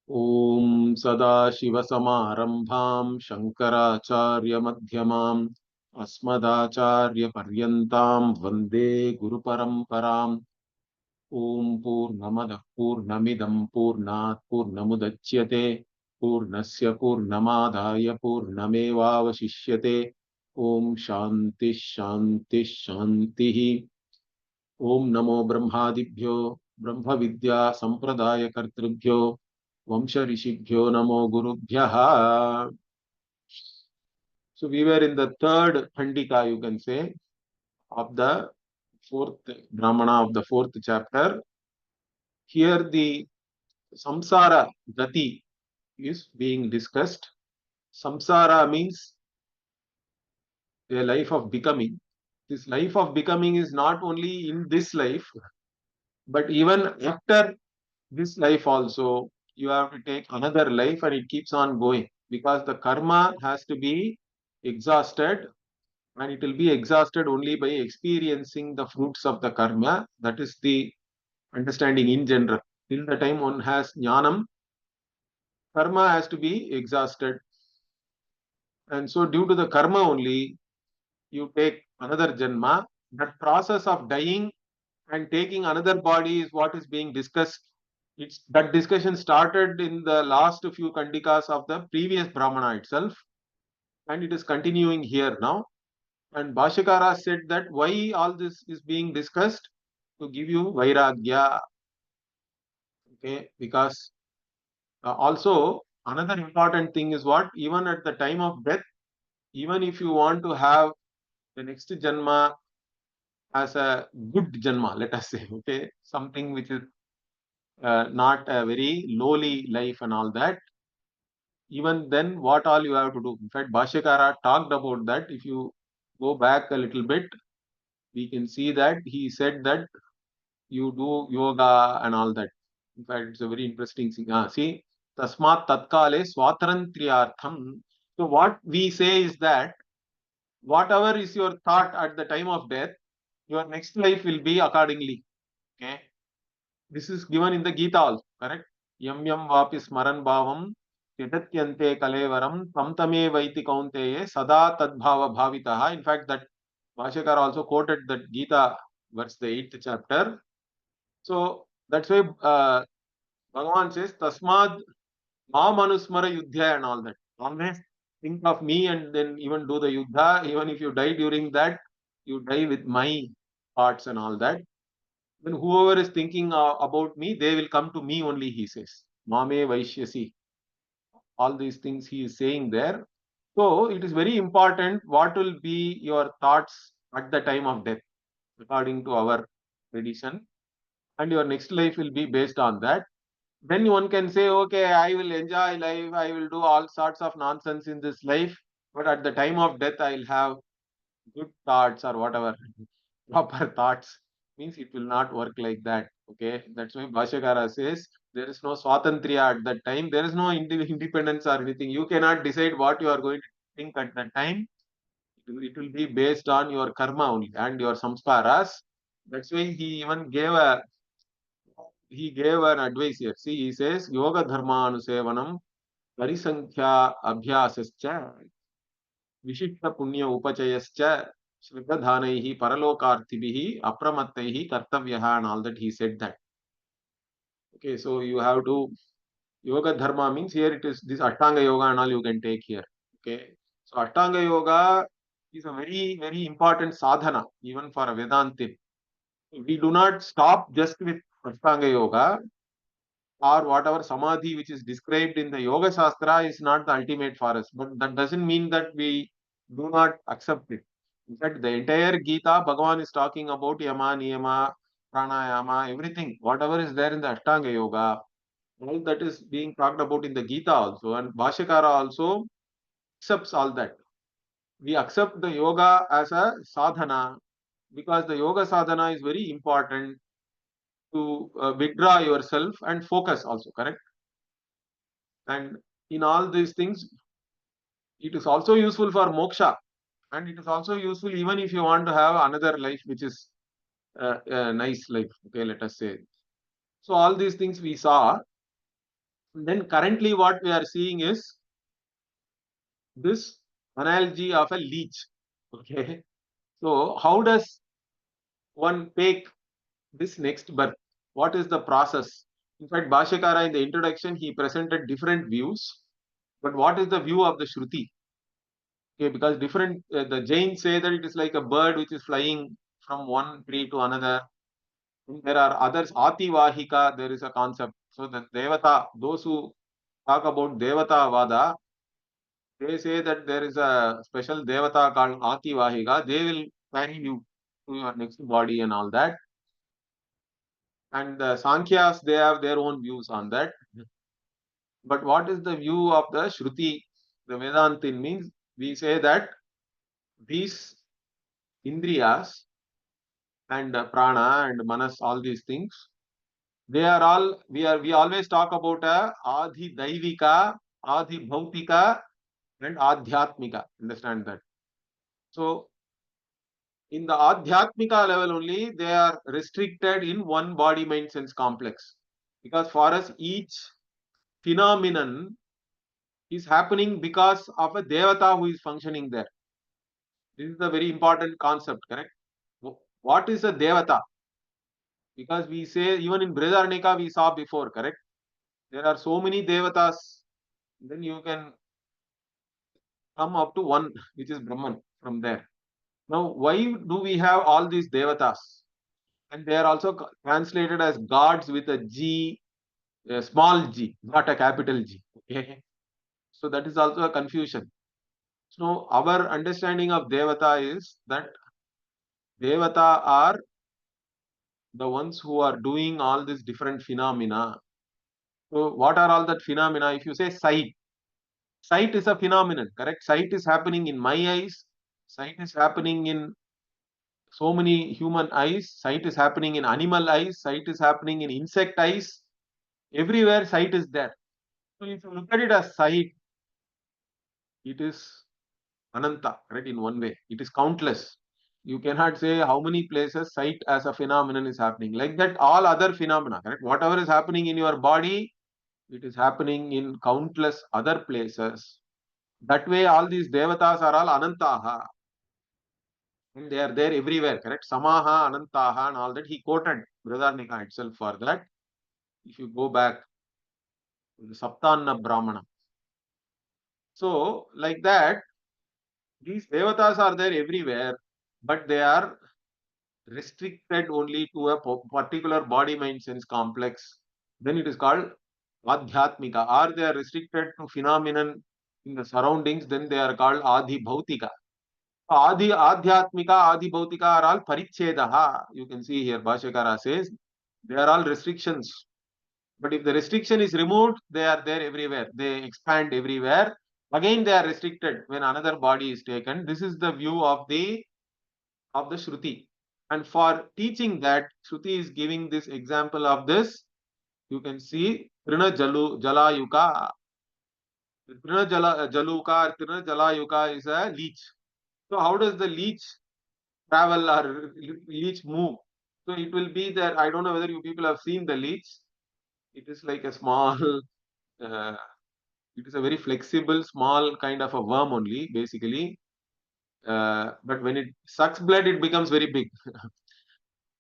Om Sadashivasamarambham Shankaracharya-madhyamam Asmadacharya-paryantam Vande Guru-paramparam. Om Purnamadah Purnamidam Purnat Purnamudachyate Purnasya Purnamadaya Purnamevavashishyate. Om Shanti Shanti Shanti. Om Namo Brahmadibhyo Brahma Vidya Sampradaya Kartribhyo Vamsha Rishibhyo Namo Gurubhyaha. So we were in the third Khandika, you can say, of the fourth Brahmana of the fourth chapter. Here the samsara gati is being discussed. Samsara means a life of becoming. This life of becoming is not only in this life, but even after this life also, you have to take another life and it keeps on going because the karma has to be exhausted, and it will be exhausted only by experiencing the fruits of the karma. That is the understanding in general. Till the time one has jnanam, karma has to be exhausted. And so, due to the karma only, you take another janma. That process of dying and taking another body is what is being discussed. It's that discussion started in the last few kandikas of the previous Brahmana itself, and it is continuing here now. And Bhashyakara said that why all this is being discussed, to give you vairagya. Okay, because also another important thing is what, even at the time of death, even if you want to have the next janma as a good janma, let us say, okay, something which is not a very lowly life and all that, even then what all you have to do. In fact, Bhashyakara talked about that. If you go back a little bit, we can see that he said that you do yoga and all that. In fact, it's a very interesting thing. See, tasmat tatkale swatrantriyartham. So what we say is that whatever is your thought at the time of death, your next life will be accordingly. Okay. This is given in the Gita also, correct? Yam yam vapi smaran bhavam tidatyante kalevaram tamtame vaiti kaunteye sada tadbhava bhavitaha. In fact, that Bhashyakar also quoted that Gita verse, the 8th chapter. So that's why Bhagavan says, Tasmad ma manusmara yuddha and all that. Always think of me and then even do the yuddha. Even if you die during that, you die with my thoughts and all that. Then whoever is thinking about me, they will come to me only, he says. Mame Vaishyasi. All these things he is saying there. So it is very important what will be your thoughts at the time of death, according to our tradition. And your next life will be based on that. Then one can say, okay, I will enjoy life, I will do all sorts of nonsense in this life, but at the time of death, I'll have good thoughts or whatever, proper thoughts. Means it will not work like that. Okay, that's why Bhashyakara says there is no swatantriya at that time, there is no independence or anything. You cannot decide what you are going to think at that time. It will be based on your karma only and your samskaras. That's why he gave an advice here. See, he says, Yoga Dharma Anusevanam Parisankhya Abhyasascha Vishikta Punya Upachayascha Shraddhanaihi Paralokarthibihi Apramattaihi Kartavyaha and all that he said that. Okay, so you have to Yoga Dharma means here it is this Ashtanga Yoga and all you can take here. Okay. So Ashtanga Yoga is a very, very important sadhana even for a Vedantin. We do not stop just with Ashtanga Yoga, or whatever samadhi which is described in the Yoga Shastra is not the ultimate for us. But that doesn't mean that we do not accept it. In fact, the entire Gita, Bhagavan is talking about Yama, Niyama, Pranayama, everything. Whatever is there in the Ashtanga Yoga, all that is being talked about in the Gita also. And Bhashyakara also accepts all that. We accept the yoga as a sadhana because the yoga sadhana is very important to withdraw yourself and focus also, correct? And in all these things, it is also useful for moksha, and it is also useful even if you want to have another life which is a nice life. Okay, let us say. So all these things we saw. Then currently what we are seeing is this analogy of a leech. Okay. So how does one take this next birth? What is the process? In fact, Bhashyakara in the introduction, he presented different views. But what is the view of the Shruti? Okay, because different, the Jains say that it is like a bird which is flying from one tree to another. There are others, Ati Vahika, there is a concept. So the Devata, those who talk about Devata Vada, they say that there is a special Devata called Ati Vahika. They will carry you to your next body and all that. And the Sankhyas, they have their own views on that. But what is the view of the Shruti, the Vedantin means? We say that these Indriyas and prana and manas, all these things, they are all, we always talk about a Adi Daivika, Adi Bhautika, and Adhyatmika. Understand that? So in the Adhyatmika level only, they are restricted in one body mind sense complex. Because for us, each phenomenon is happening because of a Devata who is functioning there. This is a very important concept, correct? What is a Devata? Because we say, even in Brhadaranyaka, we saw before, correct? There are so many Devatas, then you can come up to one, which is Brahman from there. Now, why do we have all these Devatas? And they are also translated as gods with a G, a small g, not a capital G. Okay? So that is also a confusion. So our understanding of Devata is that Devata are the ones who are doing all these different phenomena. So what are all that phenomena? If you say sight, sight is a phenomenon, correct? Sight is happening in my eyes. Sight is happening in so many human eyes. Sight is happening in animal eyes. Sight is happening in insect eyes. Everywhere sight is there. So if you look at it as sight, it is ananta, right? In one way, it is countless. You cannot say how many places sight as a phenomenon is happening. Like that, all other phenomena, correct? Whatever is happening in your body, it is happening in countless other places. That way, all these devatas are all anantaha, and they are there everywhere, correct? Samaha, anantaha, and all that. He quoted Brihadaranyaka itself for that. If you go back to the Saptanna Brahmana. So, like that, these devatas are there everywhere, but they are restricted only to a particular body mind sense complex. Then it is called Adhyatmika. Or they are restricted to phenomenon in the surroundings, then they are called Adi Bhautika. Adi Adhyatmika, Adi Bhautika are all Parichedaha. You can see here, Bhashyakara says, they are all restrictions. But if the restriction is removed, they are there everywhere. They expand everywhere. Again, they are restricted when another body is taken. This is the view of the Shruti. And for teaching that, Shruti is giving this example of this. You can see Trina Jalayuka. Trina Jaluka or Trina Jalayuka is a leech. So how does the leech travel or leech move? So it will be that, I don't know whether you people have seen the leech. It is like a small, uh, it is a very flexible, small kind of a worm only, basically. But when it sucks blood, it becomes very big.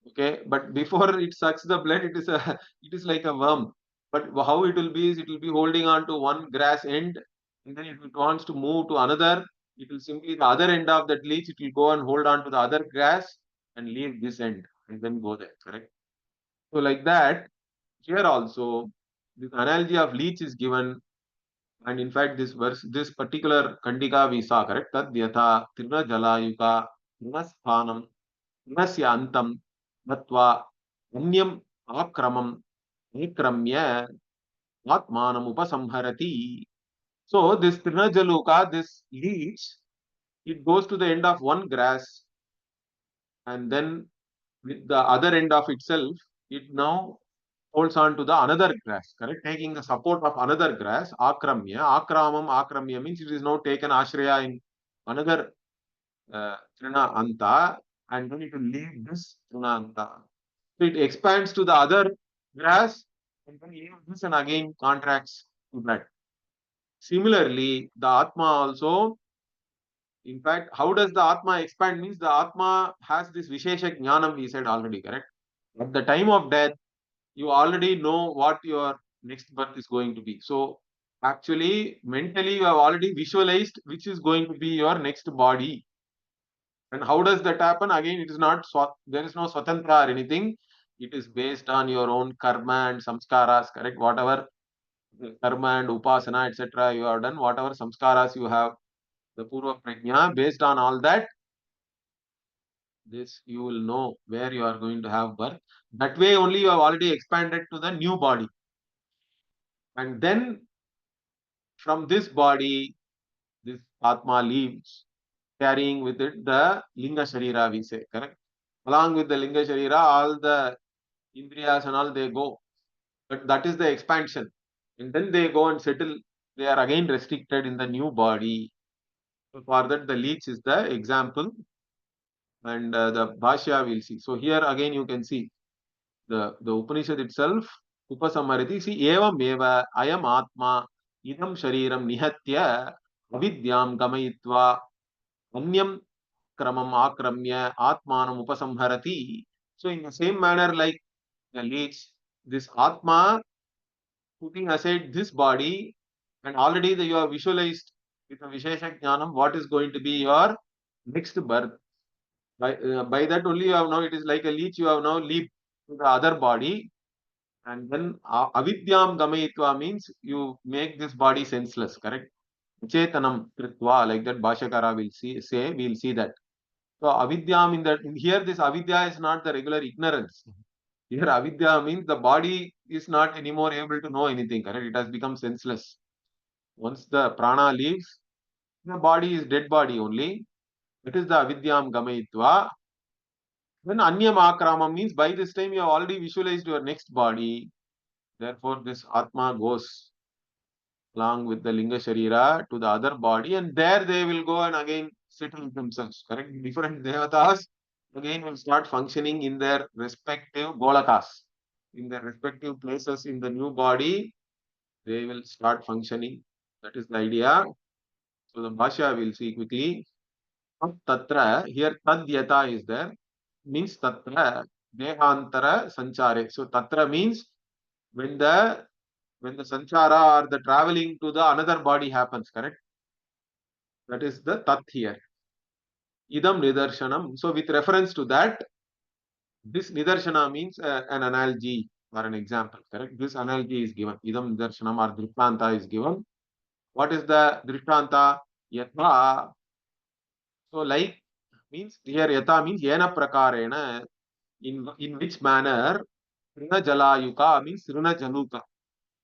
Okay, but before it sucks the blood, it is a it is like a worm. But how it will be is, it will be holding on to one grass end, and then if it wants to move to another, it will simply the other end of that leech, it will go and hold on to the other grass and leave this end and then go there, correct? So like that, here also this analogy of leech is given, and in fact this verse, this particular kandika we saw, correct? Tad yatha tirna jalayuka rinasthanam rinasya antam vatva anyam akramam akramya atmanam upasamharati. So this tirna jaluka, this leech, it goes to the end of one grass, and then with the other end of itself, it now holds on to the another grass, correct? Taking the support of another grass, akramya. Akramam, akramya means it is now taken ashraya in another trina anta, and then it will leave this trina anta. So it expands to the other grass, and then leaves this and again contracts to that. Similarly, the Atma also, in fact, how does the Atma expand? Means the Atma has this Vishesha Jnanam, we said already, correct? At the time of death, you already know what your next birth is going to be. So, actually, mentally, you have already visualized which is going to be your next body. And how does that happen? Again, it is not, there is no Swatantra or anything. It is based on your own karma and samskaras, correct? Whatever karma and upasana, etc., you have done, whatever samskaras you have, the Purva Prajna, based on all that, this you will know where you are going to have birth. That way only you have already expanded to the new body. And then from this body, this Atma leaves, carrying with it the Linga Sharira, we say, correct? Along with the Linga Sharira, all the Indriyas and all they go. But that is the expansion. And then they go and settle. They are again restricted in the new body. So for that, the leech is the example. And the Bhashya we'll see. So here again you can see the Upanishad itself, Upasamariti, see, evam eva, ayam atma, idam shariram nihatya, avidyam gamayitva, anyam kramam akramya, atmanam upasamharati. So in the same manner like the leech, this atma, putting aside this body, and already you have visualized with a Vishesha Jnanam what is going to be your next birth. By that only you have now, it is like a leech, you have now leaped to the other body, and then avidyam gamayitva means you make this body senseless, correct? Chetanam kritva, like that Bhashyakara will say, we'll see that. So avidyam, in that, here this avidya is not the regular ignorance. Here avidya means the body is not anymore able to know anything, correct? It has become senseless. Once the prana leaves, the body is dead body only. That is the avidyam gamayitva. Then anyam akramam means by this time you have already visualized your next body. Therefore, this atma goes along with the linga sharira to the other body, and there they will go and again settle themselves. Correct? Different devatas again will start functioning in their respective golakas, in their respective places in the new body. They will start functioning. That is the idea. So the Bhashya we'll see quickly. Tatra, here tadyata is there, means tatra dehantara sanchare. So tatra means when the sanchara or the traveling to the another body happens, correct? That is the tat here. Idam nidarshanam. So with reference to that, this nidarshana means an analogy or an example, correct? This analogy is given. Idam nidarshanam or drishtanta is given. What is the drishtanta? Yatha. So like means here yatha means yena prakarena. In which manner Trina Jalayuka means Trina Jaluka.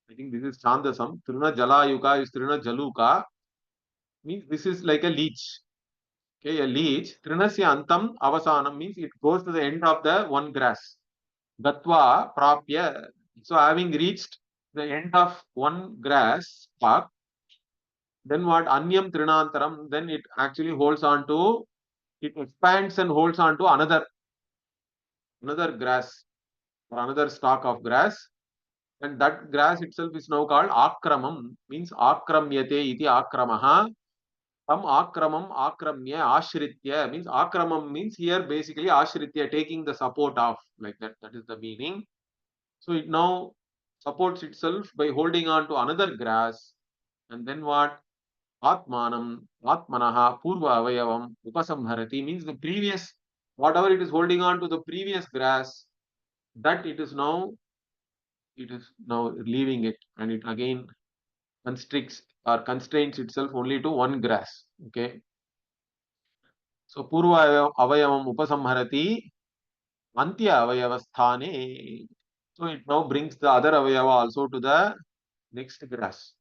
I think this is Chandasam. Trina Jalayuka is Trina Jaluka. Means this is like a leech. Okay, a leech. Trinasya Antam Avasanam means it goes to the end of the one grass. Gatva Prapya. So having reached the end of one grass stalk, then what? Anyam Trinantaram, then it actually holds on to, it expands and holds on to another grass or another stalk of grass. And that grass itself is now called akramam, means akramyate iti akramaha. Tam akramam akramya ashritya means akramam means here basically ashritya, taking the support of, like that. That is the meaning. So it now supports itself by holding on to another grass. And then what? Atmanam, Atmanaha, Purva Avayavam, Upasamharati means the previous, whatever it is holding on to the previous grass, that it is now leaving it, and it again constricts or constrains itself only to one grass. Okay. So Purva Avayavam Upasamharati Antya Avayavasthane. So it now brings the other Avayava also to the next grass.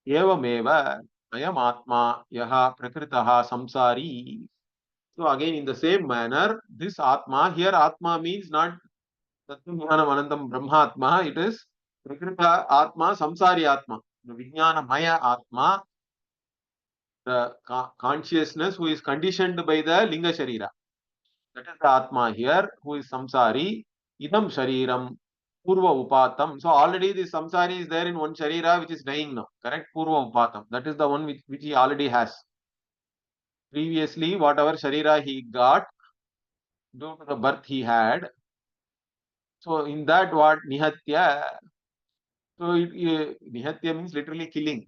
Evameva Ayam Atma Yaha Prakritaha Samsari. So again in the same manner, this Atma, here Atma means not Tattvam Jnanam Anantam Brahmatma, it is Prakrita Atma, Samsari Atma. The Vijnana Maya Atma, the consciousness who is conditioned by the Linga Sharira. That is the Atma here, who is Samsari. Idam Shariram. Purva Upatam. So already the samsari is there in one Sharira which is dying now. Correct? Purva Upatam. That is the one which he already has. Previously, whatever Sharira he got due to the birth he had. So in that what Nihatya. So Nihatya means literally killing.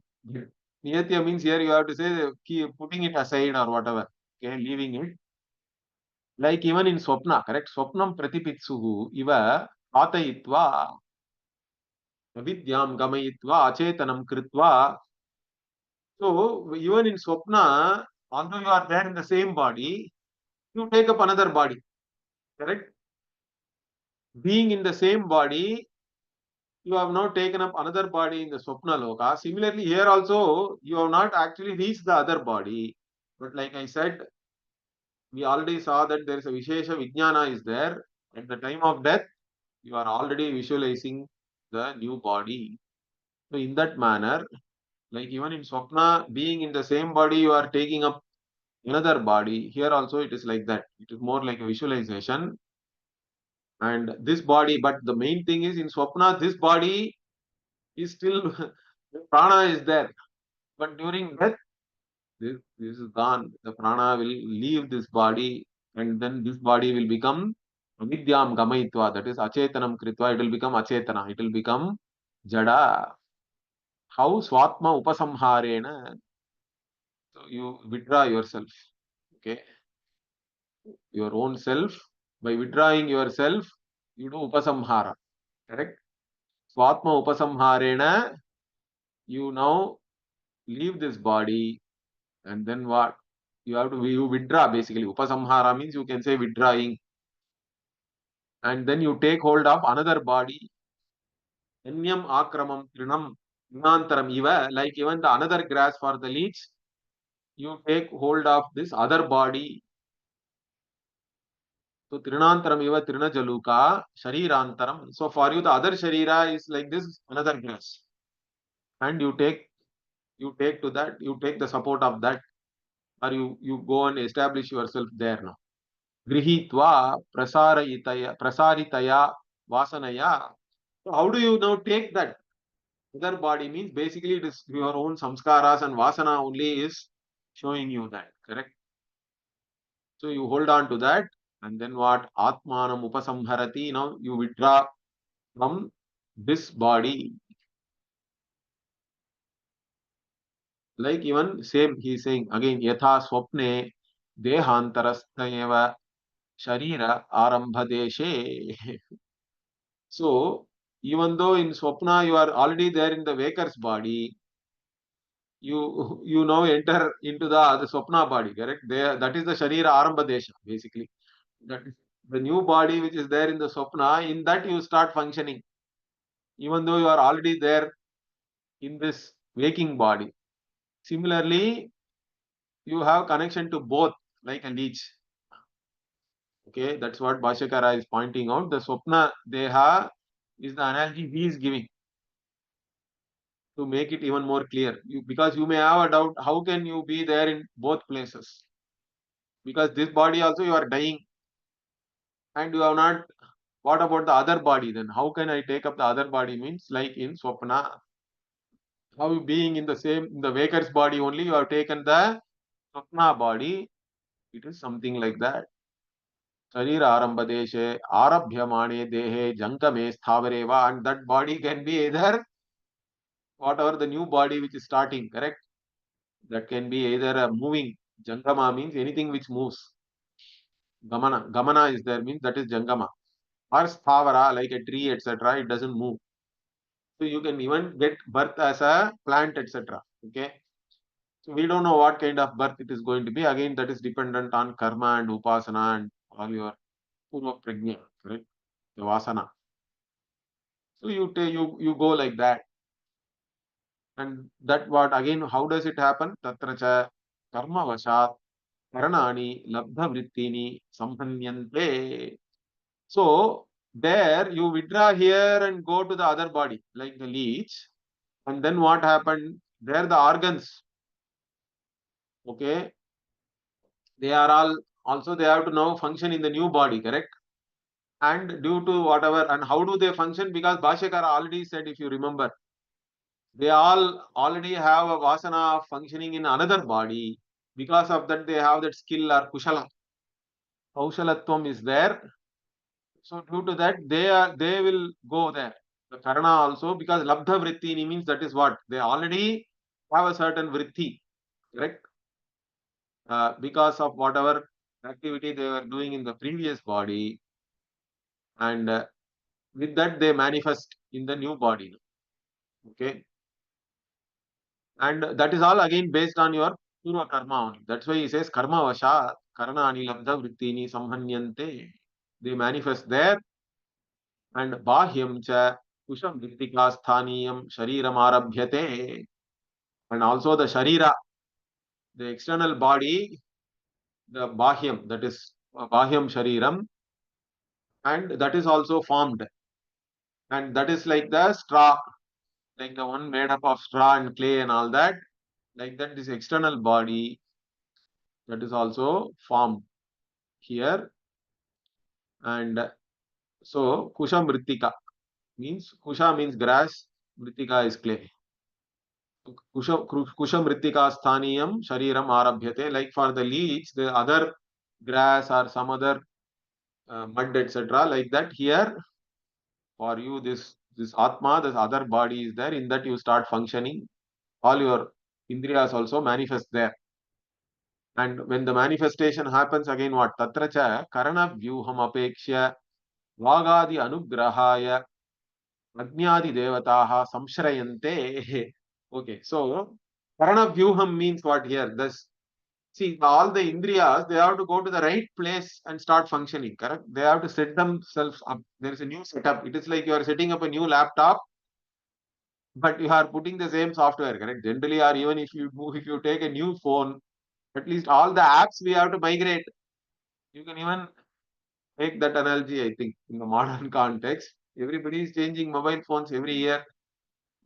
Nihatya means here you have to say putting it aside or whatever. Okay, leaving it. Like even in Swapna, correct? Swapnam pratipitsuhu iva patayitva avidyam gamayitva acetanam kritva. So even in Swapna, although you are there in the same body, you take up another body, correct? Being in the same body, you have now taken up another body in the Swapna Loka. Similarly, here also, you have not actually reached the other body. But like I said, we already saw that there is a Vishesha Vijnana is there. At the time of death, you are already visualizing the new body. So in that manner, like even in Swapna, being in the same body, you are taking up another body. Here also it is like that. It is more like a visualization. And this body, but the main thing is in Swapna, this body is still, prana is there. But during death, this is gone. The prana will leave this body and then this body will become vidyam gamayitva. That is acetanam kritva. It will become achetana. It will become jada. How swatma upasamharena. So you withdraw yourself. Okay. Your own self. By withdrawing yourself, you do upasamhara. Correct? Swatma upasamharena, you now leave this body and then what? You have to you withdraw basically. Upasamhara means you can say withdrawing. And then you take hold of another body. Anyam akramam trinam trinantaram iva, like even the another grass for the leech, you take hold of this other body. So trinantaram iva trinajaluka sharirantaram. So for you the other sharira is like this another grass. And you take to that, you take the support of that, or you go and establish yourself there now. Grihitva prasaritaya vasanaya. So how do you now take that other body? Means basically it is your own samskaras and vasana only is showing you that, correct? So you hold on to that and then what? Atmanam upasamharati. Now you withdraw from this body. Like even same he is saying again, yatha swapne dehantarastha Sharira Arambha Deshe. So, even though in Swapna you are already there in the waker's body, you now enter into the Swapna body, correct? There, that is the Sharira Arambha Desha, basically. That is the new body which is there in the Swapna, in that you start functioning, even though you are already there in this waking body. Similarly, you have connection to both, like a leech. Okay, that's what Bhashyakara is pointing out. The Swapna Deha is the analogy he is giving to make it even more clear. Because you may have a doubt, how can you be there in both places? Because this body also you are dying and you have not. What about the other body then? How can I take up the other body? Means like in Swapna, how you being in the same, in the waker's body only, you have taken the Swapna body. It is something like that. Sharir Arambha Deshe, Arabhyamane Dehe, Jankame Sthavareva, and that body can be either whatever the new body which is starting, correct? That can be either a moving. Jangama means anything which moves. Gamana. Gamana is there means that is Jangama. Or Sthavara like a tree, etc. It doesn't move. So you can even get birth as a plant, etc. Okay. So we don't know what kind of birth it is going to be. Again, that is dependent on karma and upasana and all your purva prajna, correct? The vasana. So you go like that. And that what again, how does it happen? Tatracha karma vashat karanani labdha vrittini samhanyante. So there you withdraw here and go to the other body like the leech. And then what happened? There the organs, okay, they are all also they have to now function in the new body, correct? and due to whatever, and how do they function? Because Bhashyakara already said, if you remember, they all already have a vasana functioning in another body. Because of that, they have that skill or kushala. Kaushalatvam is there. So due to that, they will go there. The karana also, because labdha vritti means that is what they already have a certain vritti, correct? Because of whatever activity they were doing in the previous body, and with that they manifest in the new body. Okay, and that is all again based on your purva karma only. That's why he says karma vasha karana labdha vrittini samhanyante. They manifest there, and bahyam cha kusham vrittika sthaniyam shariram arabhyate. And also the sharira, the external body, the bahyam, that is bahyam shariram, and that is also formed, and that is like the straw, like the one made up of straw and clay and all that. Like that, this external body, that is also formed here. And so kusha mritika means, kusha means grass, mritika is clay. Kusha mritika sthaniyam shariram arabhyate. Like for the leech, the other grass or some other mud, etc. Like that, here for you, this atma, this other body is there. In that you start functioning. All your indriyas also manifest there. And when the manifestation happens, again what? Tatra cha karana vyuham apekshya vagadi anugrahaya ajnadi devataha samshrayante. Okay, so karana vyuham means what here? This, see, all the indriyas, they have to go to the right place and start functioning, correct? They have to set themselves up. There is a new setup. It is like you are setting up a new laptop, but you are putting the same software, correct? Generally, or even if you take a new phone, at least all the apps we have to migrate. You can even make that analogy, I think, in the modern context. Everybody is changing mobile phones every year,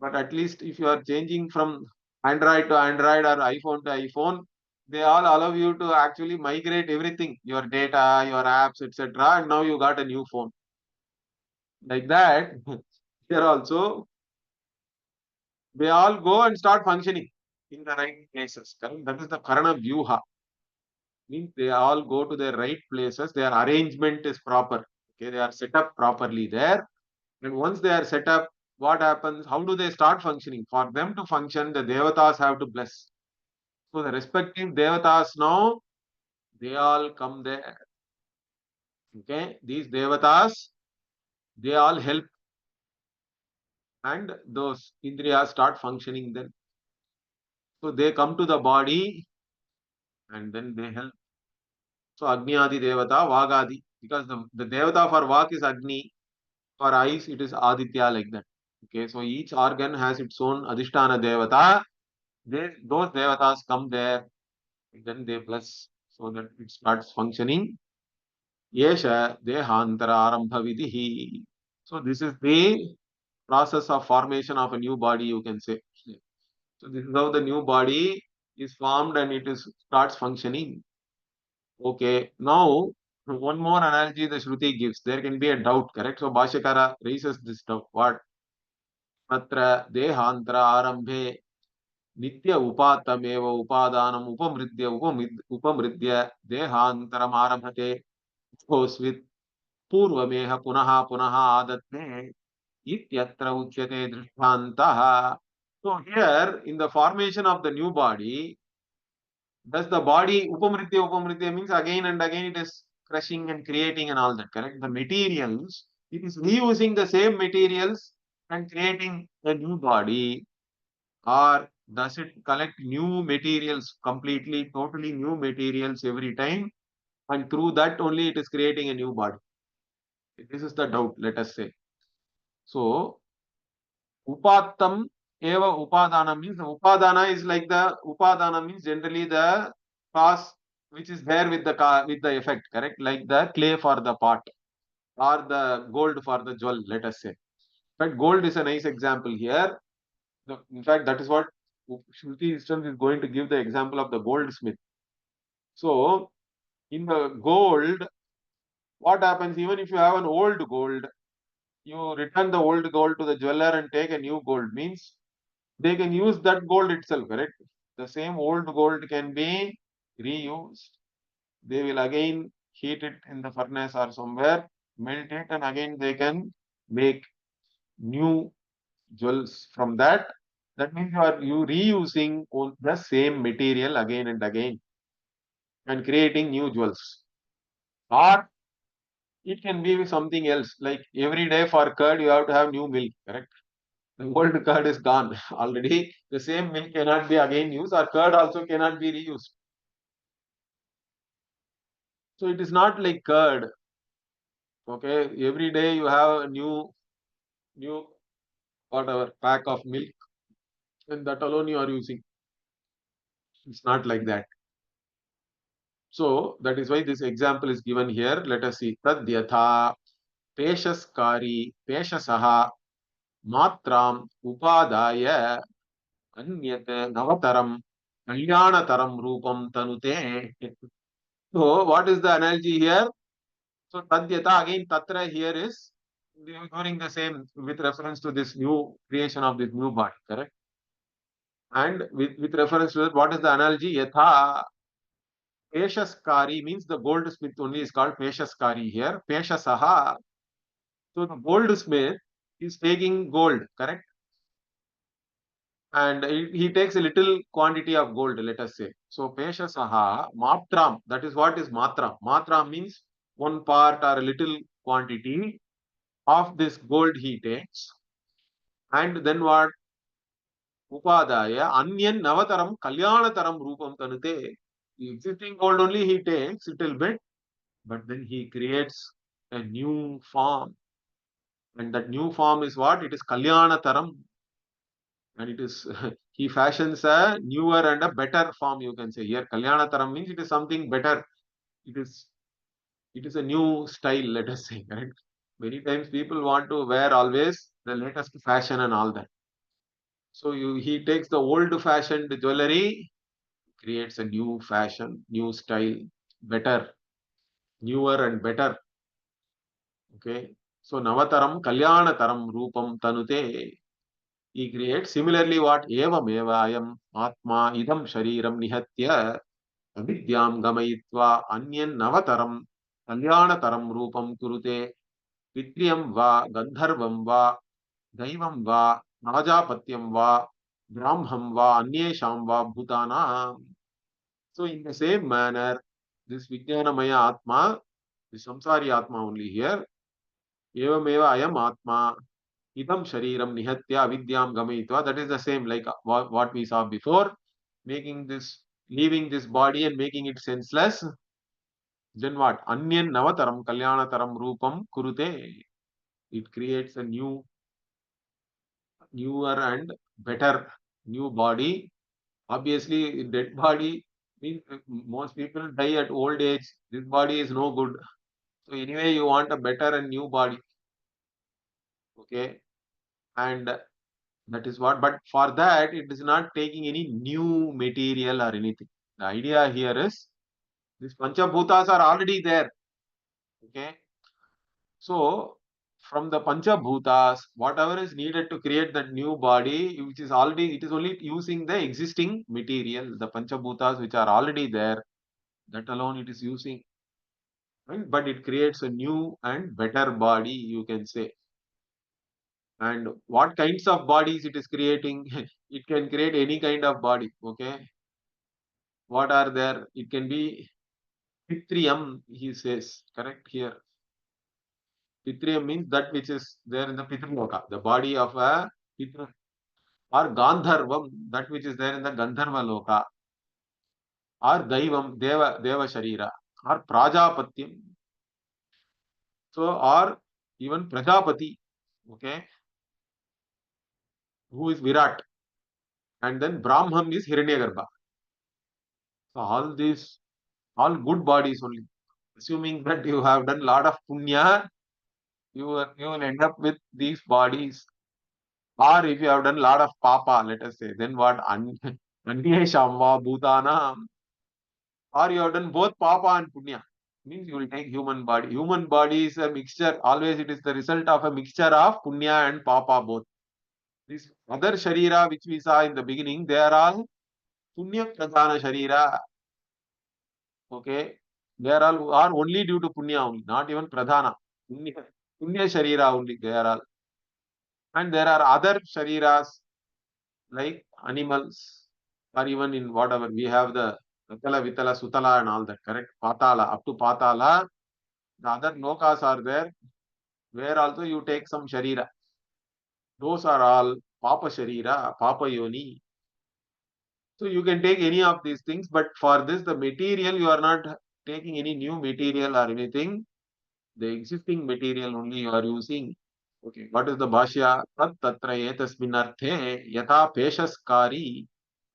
but at least if you are changing from Android to Android or iPhone to iPhone, they all allow you to actually migrate everything, your data, your apps, etc. And now you got a new phone. Like that, here also, they all go and start functioning in the right places. Correct? That is the Karana Vyuha. Means they all go to their right places. Their arrangement is proper. Okay, they are set up properly there. And once they are set up, what happens? How do they start functioning? For them to function, the devatas have to bless. So the respective devatas now, they all come there. Okay, these devatas, they all help, and those indriyas start functioning then. So they come to the body and then they help. So Agni Adi Devata, Vagadi, because the Devata for Vak is Agni, for eyes it is Aditya, like that. Okay, so each organ has its own Adhisthana Devata. Those Devatas come there, then they bless so that it starts functioning. Yesha Dehantara Arambha Vidhi. So this is the process of formation of a new body, you can say. So this is how the new body is formed and it is starts functioning. Okay, now one more analogy the Shruti gives. There can be a doubt, correct? So Bhashyakara raises this doubt. What? Tatra Dehantara Arambhe Nitya Upatameva Upadanam Upamridya Dehantaram Arambhate goes with Purvameha Punaha Punaha Adatne Ityatra Uchyate Drishtantaha. So here in the formation of the new body, thus the body upamritya means again and again it is crushing and creating and all that, correct? The materials, it is reusing the same materials and creating a new body, or does it collect new materials, completely, totally new materials every time, and through that only it is creating a new body? This is the doubt, let us say. So Upattam eva upadana means, upadana is like the upadana means generally the cause which is there with the with the effect, correct? Like the clay for the pot or the gold for the jewel, let us say. But gold is a nice example here. In fact, that is what Shruti itself is going to give the example of the goldsmith. So in the gold, What happens even if you have an old gold, you return the old gold to the jeweler and take a new gold, means they can use that gold itself, correct? The same old gold can be reused. They will again heat it in the furnace or somewhere, melt it, and again they can make new jewels from that. That means you reusing the same material again and again and creating new jewels. Or it can be something else, like every day for curd you have to have new milk, correct? The old curd is gone already. The same milk cannot be again used, or curd also cannot be reused. So it is not like curd. Okay, every day you have a new whatever pack of milk, and that alone you are using. It's not like that. So that is why this example is given here. Let us see. Tadyatha peshaskari peshasaha matram upadaya anyat navataram kalyanataram rupam tanute. So what is the analogy here? So tadyata again tatra here is during the same with reference to this new creation of this new body, correct? And with reference to that, what is the analogy? Yatha Peshaskari means the goldsmith only is called Peshaskari here. Peshasaha. So the goldsmith is taking gold, correct? And he takes a little quantity of gold, let us say. So Peshasaha, Matram, that is what is Matra. Matra means one part or a little quantity of this gold he takes. And then what? Upadaya, Anyan Navataram, Kalyanataram Rupam Tanute. The existing gold only he takes little bit, but then he creates a new form, and that new form is what? It is Kalyana and it is he fashions a newer and a better form, you can say. Here Kalyana means it is something better. It is it is a new style, let us say, correct? Many times people want to wear always the latest fashion and all that. So he takes the old fashioned jewelry, creates a new fashion, new style, better, newer and better. Okay. So Navataram Kalyanataram Rupam Tanute. He creates similarly what Evam Evayam Atma Idam Shariram Nihatya Avidyam Gamayitva Anyan Navataram Kalyanataram Rupam Kurute Vitriyam Va Gandharvam Va Daivam Va Rajapatyam Va Brahmam Va Anyesham Va Bhutana. So in the same manner, this Vijnanamaya Atma, the Samsari Atma only here, Evameva Ayam Atma Idam Shariram Nihatya Vidyam Gamayitva. That is the same like what we saw before, making this, leaving this body and making it senseless. Then what? Anyan Navataram Kalyanataram Rupam Kurute. It creates a newer and better new body. Obviously, dead body means most people die at old age. This body is no good. So anyway, you want a better and new body. Okay. And that is what, but for that, it is not taking any new material or anything. The idea here is these Panchabhutas are already there. Okay. So, from the Panchabhutas, whatever is needed to create that new body, which is already, it is only using the existing material, the Panchabhutas which are already there, that alone it is using. Right? But it creates a new and better body, you can say. And what kinds of bodies it is creating? It can create any kind of body. Okay. What are there? It can be Pitriyam, he says, correct here. Pitriyam means that which is there in the Pitraloka, the body of a Pitra, or Gandharvam, that which is there in the Gandharva Loka, or Daivam, Deva Sharira, or Prajapatyam, so, or even Prajapati, okay, who is Virat, and then Brahmam is Hiranyagarbha. So, all these, all good bodies only. Assuming that you have done lot of punya, you will end up with these bodies. Or if you have done a lot of papa, let us say, then what? Anyesham va bhutana. Or you have done both papa and punya. means you will take human body. Human body is a mixture. Always it is the result of a mixture of punya and papa both. This other sharira which we saw in the beginning, they are all punya pradhana sharira. Okay, they are all are only due to punya only, not even pradhana. Punya, punya sharira only. They are all, and there are other shariras like animals, or even in whatever we have the Vitala, Vitala, Sutala, and all that. Correct? Patala up to Patala. The other lokas are there, where also you take some sharira. Those are all Papa Sharira, Papa Yoni. So you can take any of these things, but for this, the material, you are not taking any new material or anything. The existing material only you are using. Okay, what is the Bhashya? Tat tatra etasmin arthe yatha peshaskari.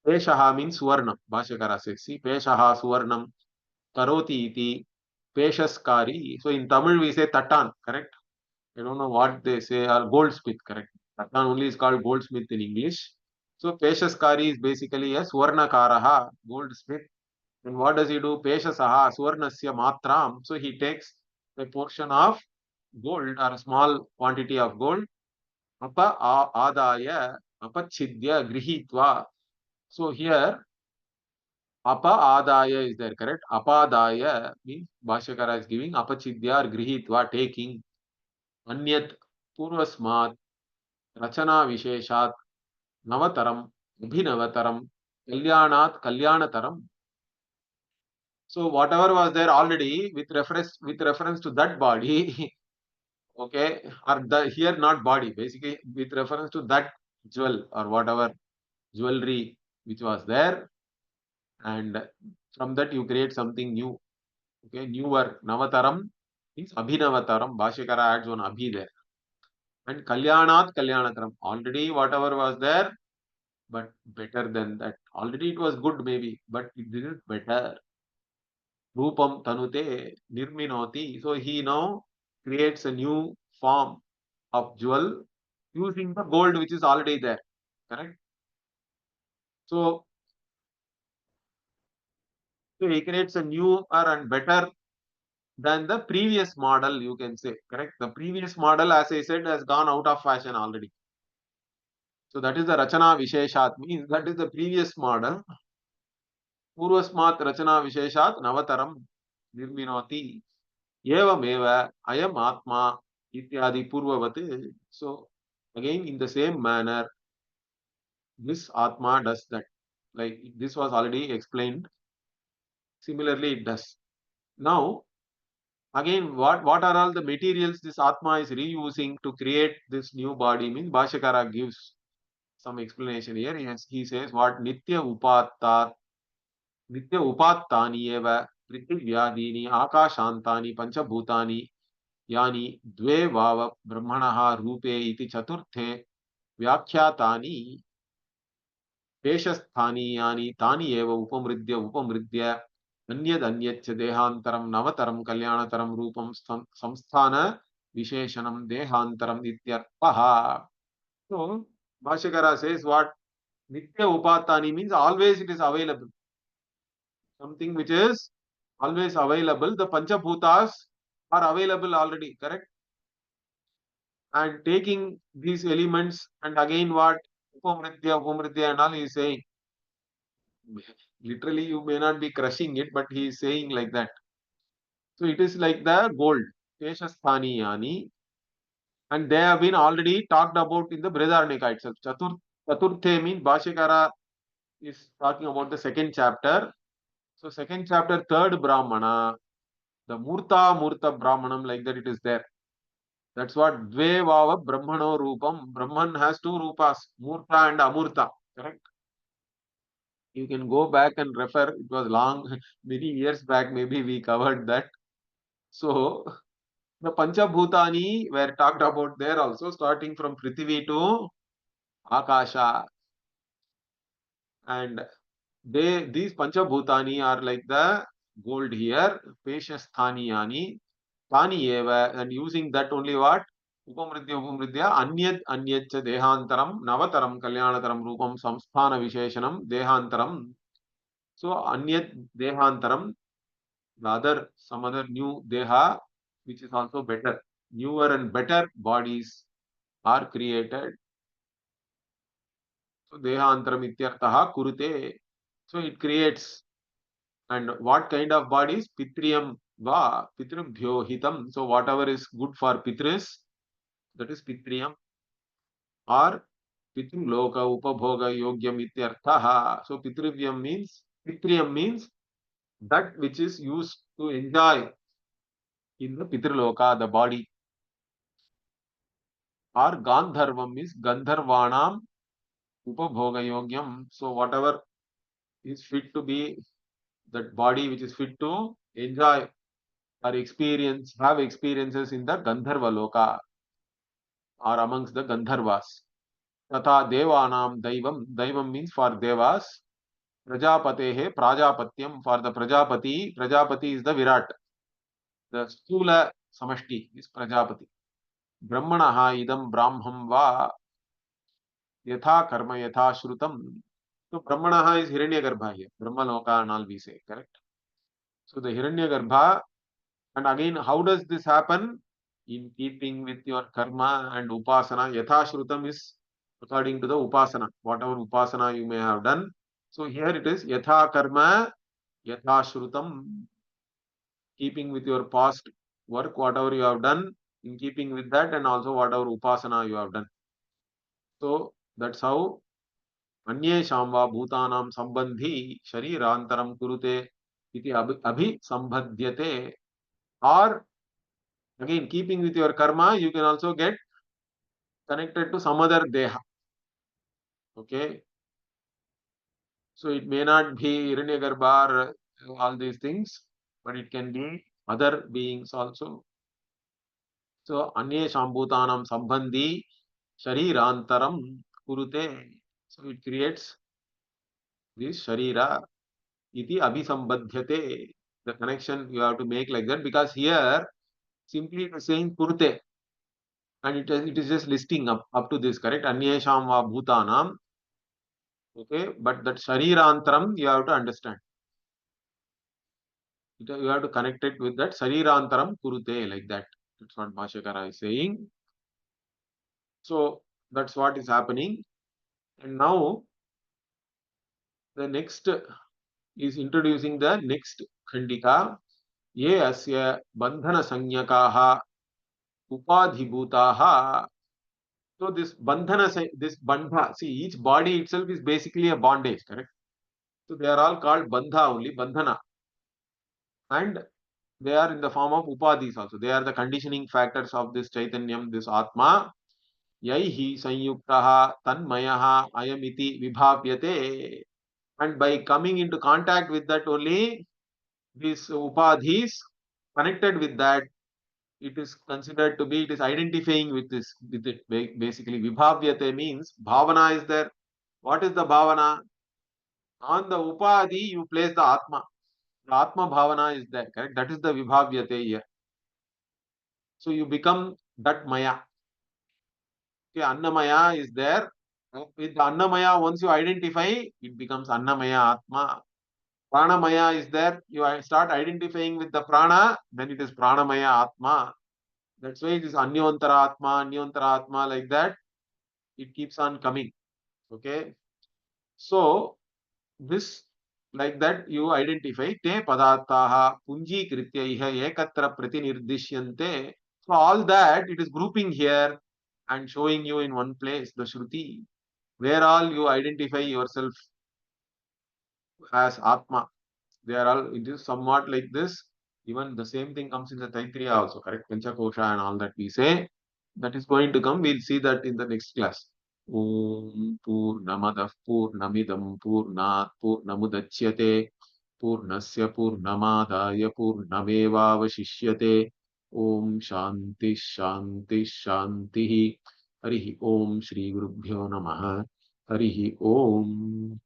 Peshaha means Suvarnam. Bhashyakara says, see, Peshaha Suvarnam Karoti iti Peshaskari. So in Tamil we say Tatan, correct? I don't know what they say, or goldsmith, correct? Tatan only is called goldsmith in English. So Peshaskari is basically a Suvarnakaraha, goldsmith. And what does he do? Peshasaha, Suvarnasya Matram. So he takes a portion of gold or a small quantity of gold. Adaya, Apachidya, Grihitva. So here, Adaya is there, correct? Apadaya means Bhashyakara is giving Apachidya or Grihitva, taking. Anyat Purvasmat Rachana Visheshat Navataram Abhinavataram Kalyanat Kalyanataram. So whatever was there already with reference to that body, okay, or the here not body, basically with reference to that jewel or whatever jewelry which was there, and from that you create something new. Okay, newer. Navataram means Abhinavataram. Bhashyakara adds one Abhi there. And Kalyanat Kalyanataram. Already whatever was there, but better than that. Already it was good maybe, but it didn't better. Rupam Tanute Nirminoti. So he now creates a new form of jewel using the gold which is already there. Correct? So, so he creates a newer and better than the previous model, you can say. Correct? The previous model, as I said, has gone out of fashion already. So that is the Rachana Visheshat, means that is the previous model. Purvasmat Rachana Visheshat Navataram Nirminoti. Evameva Ayam Atma Ityadi Purvavati. So again, in the same manner, this Atma does that. Like this was already explained. Similarly, it does. Now, again, what are all the materials this Atma is reusing to create this new body? Means Bhashyakara gives some explanation here. Yes, he says what Nitya upattani eva prithivyadini akashantani panchabhutani यानि द्वे वाव ब्रह्मणः रूपे इति चतुर्थे व्याख्यातानि पेशस्थानीयानि तानि एव उपमृद्य अन्यदन्यच्च देहान्तरं नवतरं कल्याणतरं रूपं संस्थान विशेषणं देहान्तरम् इत्यर्थः. So Bhashyakara says what Nitya Upatani means always it is available. Something which is always available. The Panchabhutas are available already, correct? And taking these elements and again what Upamritya and all he is saying. Literally, you may not be crushing it, but he is saying like that. So it is like the gold. Peshasthaniyani. And they have been already talked about in the Brhadaranyaka itself. Chaturthe means Bhashyakara is talking about the second chapter. So second chapter, third Brahmana, the Murta Brahmanam, like that it is there. That's what Dve Vava Brahmano Rupam. Brahman has two Rupas, Murta and Amurta. Correct? You can go back and refer. It was long, many years back, maybe we covered that. So the Panchabhutani were talked about there also, starting from Prithvi to Akasha. And these Panchabhutani are like the gold here, Peshasthaniyani, Tani eva, and using that only what? Upamridya, Anyat Dehantaram, Navataram, Kalyanataram, Rupam, Samsthana Visheshanam, Dehantaram. So Anyat Dehantaram, some other new deha, which is also better. Newer and better bodies are created. So dehantaram ityartaha kurute. So it creates. And what kind of bodies? Pitriyam va pitrubhyo hitam. So whatever is good for pitris, that is pitriyam. Or pitruloka upabhoga yogyam ityartaha. So pitriyam means that which is used to enjoy in the Pitriloka, the body. Or Gandharvam is Gandharvanam Upabhoga Yogyam. So whatever is fit to be that body which is fit to enjoy or have experiences in the Gandharva Loka or amongst the Gandharvas. Tata Devanam Daivam. Daivam means for Devas. Prajapatehe Prajapatyam for the Prajapati. Prajapati is the Virat. The Stula Samashti is Prajapati. Brahmanaha idam brahmam va yatha karma yatha shrutam. So Brahmanaha is Hiranyagarbha here. Brahmaloka and all we say, correct? So the Hiranyagarbha, and again, how does this happen? In keeping with your karma and upasana. Yatha shrutam is according to the upasana, whatever upasana you may have done. So here it is yatha karma, yatha shrutam, keeping with your past work, whatever you have done, in keeping with that, and also whatever upasana you have done. So that's how अन्येषां वा भूतानां सम्बन्धी शरीरान्तरं कुरुते इति अभिसम्बध्यते. Or again, keeping with your karma, you can also get connected to some other deha. Okay, so it may not be Hiranyagarbha or all these things, but it can be other beings also. So अन्येषां भूतानां सम्बन्धी शरीरान्तरं kurute. So it creates this sharira. Iti abhisambadhyate. The connection you have to make like that, because here simply it is saying kurte and it is just listing up to this, correct? Anyesham va bhutanam. Okay, but that sharirantaram you have to understand. You have to connect it with that sharirantaram kurute, like that. That's what Bhashyakara is saying. So that's what is happening. And now the next is introducing the next khandika. Ye asya bandhana sanyakaha upadhibhutaha. So this bandhana, this bandha, see each body itself is basically a bondage, correct? So they are all called bandha only, bandhana. And they are in the form of upadhis also. They are the conditioning factors of this chaitanyam, this atma. Yaihi sanyuktaha tanmayaha ayamiti vibhavyate. And by coming into contact with that only, these upadhis connected with that, it is considered to be, it is identifying with this, with it. Basically vibhavyate means bhavana is there. What is the bhavana? On the upadhi you place the atma. The atma bhavana is there, correct? That is the vibhavyate here. So you become that maya. Okay, annamaya is there. With the annamaya, once you identify, it becomes annamaya atma. Pranamaya is there. You start identifying with the prana, then it is pranamaya atma. That's why it is anyantara atma, like that. It keeps on coming. Okay. So this, like that you identify te padarthaha punjikritya iha ekatra pratinirdisyante. So all that it is grouping here and showing you in one place, the Shruti, where all you identify yourself as Atma. They are all, it is somewhat like this. Even the same thing comes in the Taittiriya also, correct? Panchakosha and all that we say. That is going to come. We'll see that in the next class. Om Purnamadah Purnamidam Purnat Purnamudachyate Purnasya Purnamadaya Purnamevavashishyate. Om Shanti Shanti Shanti. Harihi Om Shri Gurubhyo Namaha. Harihi Om.